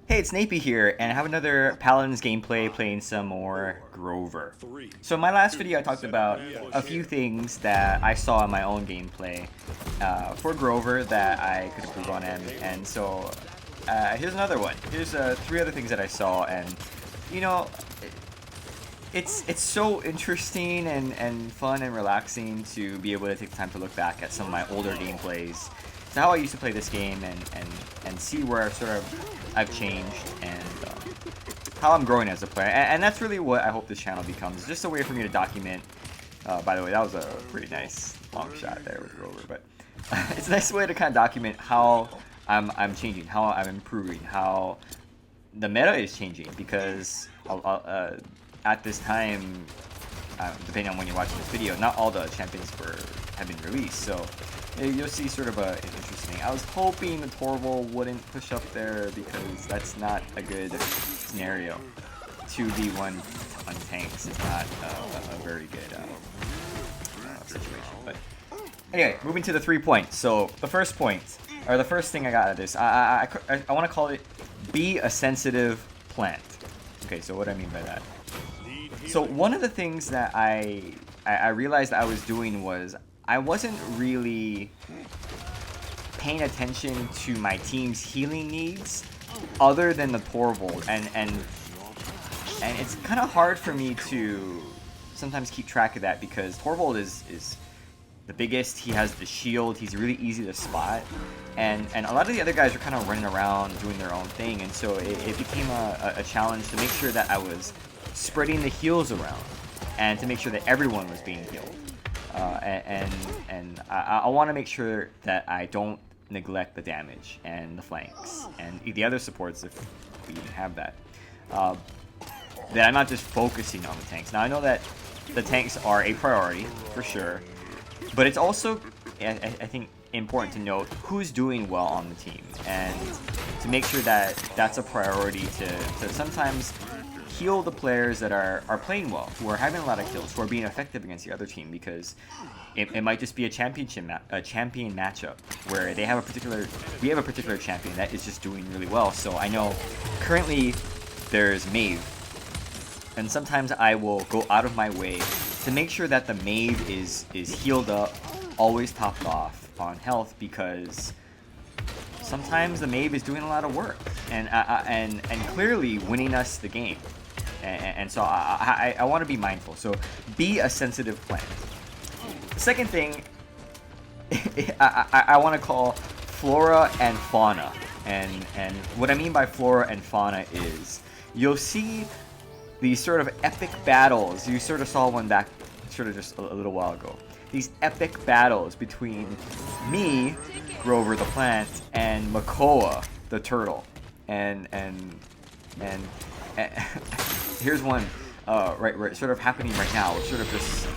Hey, it's Napey here, and I have another Paladins gameplay playing some more Grover. So in my last video I talked about a few things that I saw in my own gameplay for Grover that I could improve on, and so here's another one. Here's 3 other things that I saw, and you know, it's so interesting and fun and relaxing to be able to take the time to look back at some of my older gameplays. So how I used to play this game and see where I've changed and how I'm growing as a player. And that's really what I hope this channel becomes. Just a way for me to document. By the way, that was a pretty nice long shot there with Grover. But it's a nice way to kind of document how I'm changing, how I'm improving, how the meta is changing. Because at this time, depending on when you're watching this video, not all the champions have been released. So you'll see sort of an interesting. I was hoping the Torval wouldn't push up there because that's not a good scenario. 2v1 on tanks is not a very good situation. But anyway, moving to the 3 points. So the first point, or the first thing I got out of this, I want to call it be a sensitive plant. Okay, so what do I mean by that? So one of the things that I realized I was doing was I wasn't really paying attention to my team's healing needs other than the Torvald, and it's kind of hard for me to sometimes keep track of that because Torvald is the biggest, he has the shield, he's really easy to spot, and a lot of the other guys are kind of running around doing their own thing, and so it became a challenge to make sure that I was spreading the heals around and to make sure that everyone was being healed. I want to make sure that I don't neglect the damage and the flanks and the other supports if we have that. That I'm not just focusing on the tanks. Now I know that the tanks are a priority for sure, but it's also I think important to note who's doing well on the team and to make sure that that's a priority to sometimes heal the players that are playing well, who are having a lot of kills, who are being effective against the other team, because it might just be a champion matchup where we have a particular champion that is just doing really well. So I know currently there's Maeve, and sometimes I will go out of my way to make sure that the Maeve is healed up, always topped off on health, because sometimes the Maeve is doing a lot of work and clearly winning us the game. And so I want to be mindful. So be a sensitive plant. The second thing I want to call flora and fauna. And what I mean by flora and fauna is you'll see these sort of epic battles. You sort of saw one back sort of just a little while ago. These epic battles between me, Grover the plant, and Makoa the turtle. And here's one right sort of happening right now. We're sort of just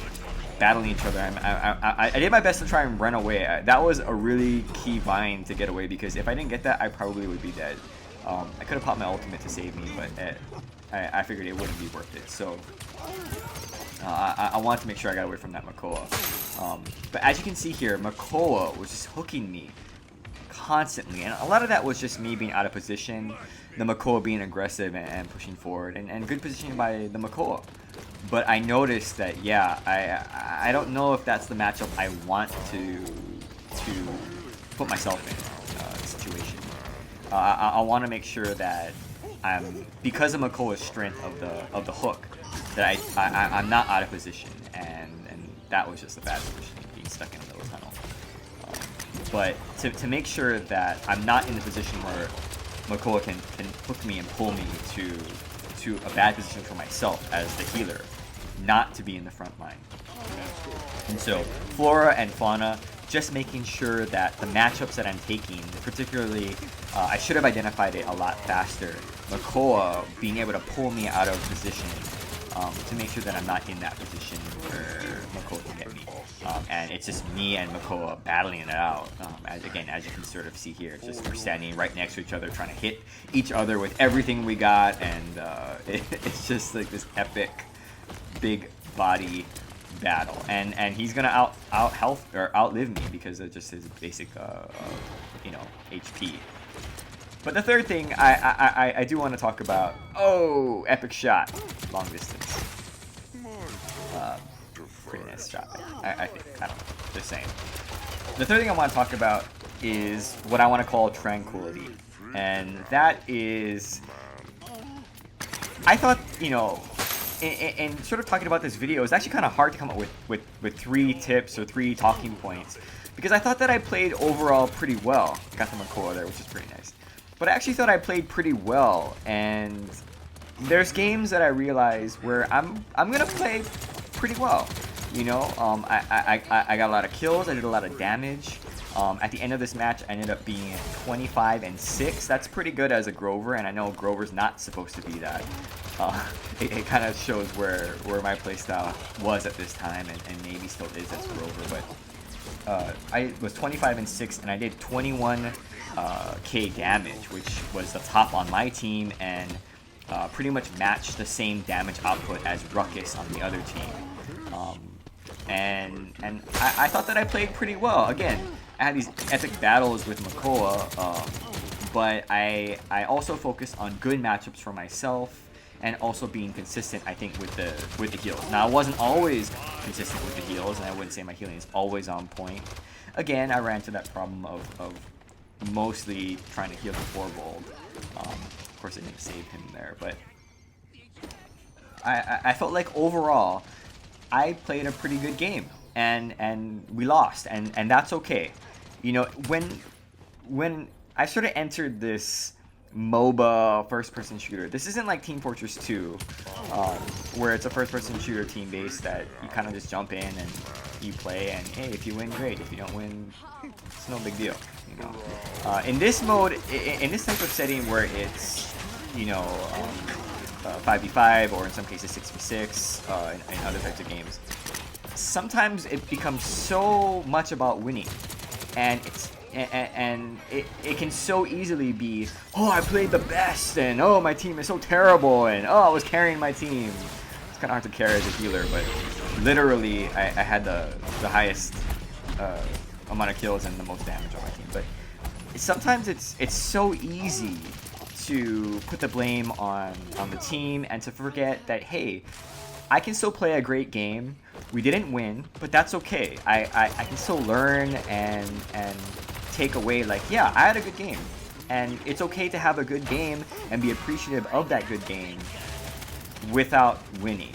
battling each other. I did my best to try and run away. That was a really key vine to get away, because if I didn't get that, I probably would be dead. I could have popped my ultimate to save me, but I figured it wouldn't be worth it. So I wanted to make sure I got away from that Makoa. But as you can see here, Makoa was just hooking me constantly, and a lot of that was just me being out of position, the Makoa being aggressive and pushing forward, and good positioning by the Makoa. But I noticed that, yeah, I don't know if that's the matchup I want to put myself in situation. I want to make sure that because of Makoa's strength of the hook, that I'm not out of position, and that was just a bad position, being stuck in a little tunnel. But to make sure that I'm not in the position where Makoa can hook me and pull me to a bad position for myself as the healer, not to be in the front line. And so flora and fauna, just making sure that the matchups that I'm taking, particularly, I should have identified it a lot faster. Makoa being able to pull me out of position to make sure that I'm not in that position where Makoa can get me. And it's just me and Makoa battling it out. As you can sort of see here, it's just we're standing right next to each other, trying to hit each other with everything we got, and it's just like this epic, big body battle. And he's gonna outlive me because of just his basic, HP. But the third thing I do want to talk about. Oh, epic shot, long distance. Pretty nice shot. I think. I don't know. Just saying. The third thing I want to talk about is what I want to call tranquility, and that is. I thought, you know, and sort of talking about this video, it's actually kind of hard to come up with 3 tips or 3 talking points, because I thought that I played overall pretty well. Got the Makoa there, which is pretty nice. But I actually thought I played pretty well, and there's games that I realized where I'm gonna play pretty well. You know, I got a lot of kills, I did a lot of damage. At the end of this match, I ended up being 25-6. That's pretty good as a Grover, and I know Grover's not supposed to be that. It kind of shows where my playstyle was at this time, and maybe still is as Grover. But I was 25-6, and I did 21k damage, which was the top on my team, and pretty much matched the same damage output as Ruckus on the other team. And I thought that I played pretty well. Again, I had these epic battles with Makoa, but I also focused on good matchups for myself, and also being consistent, I think, with the heals. Now, I wasn't always consistent with the heals, and I wouldn't say my healing is always on point. Again, I ran into that problem of mostly trying to heal the 4-bolt. Of course, I didn't save him there, but I felt like overall, I played a pretty good game, and we lost, and that's okay. You know, when I sort of entered this MOBA first-person shooter, this isn't like Team Fortress 2, where it's a first-person shooter team base that you kind of just jump in and you play, and hey, if you win, great. If you don't win, it's no big deal. You know, in this mode, in this type of setting where it's, you know, 5v5 or in some cases 6v6 in other types of games, sometimes it becomes so much about winning, and it can so easily be, oh, I played the best, and oh, my team is so terrible, and oh, I was carrying my team. It's kind of hard to carry as a healer, but literally I had the highest amount of kills and the most damage on my team. But sometimes it's so easy to put the blame on the team and to forget that, hey, I can still play a great game. We didn't win, but that's okay. I can still learn and take away, like, yeah, I had a good game. And it's okay to have a good game and be appreciative of that good game without winning.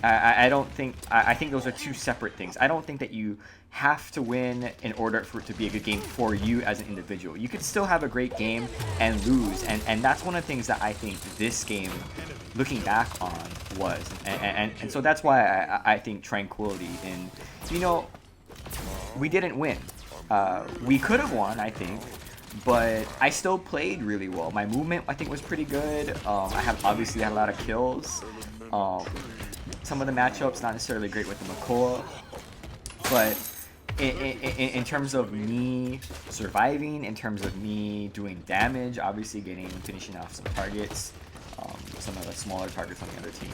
I don't think, I think those are 2 separate things. I don't think that you have to win in order for it to be a good game for you as an individual. You could still have a great game and lose, and that's one of the things that I think this game, looking back on, was. And so that's why I think tranquility in, you know, we didn't win. We could have won, I think, but I still played really well. My movement, I think, was pretty good. I obviously had a lot of kills. Some of the matchups not necessarily great with the Makoa, but in terms of me surviving, in terms of me doing damage, obviously finishing off some targets, some of the smaller targets on the other team,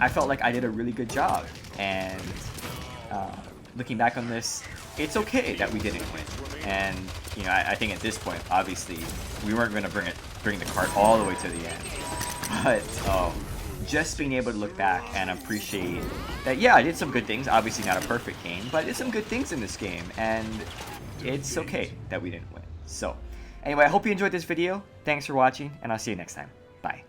I felt like I did a really good job. And looking back on this, it's okay that we didn't win. And you know, I think at this point, obviously, we weren't going to bring the cart all the way to the end. But just being able to look back and appreciate that, yeah, I did some good things. Obviously not a perfect game, but I did some good things in this game, and it's okay that we didn't win. So anyway, I hope you enjoyed this video. Thanks for watching, and I'll see you next time. Bye.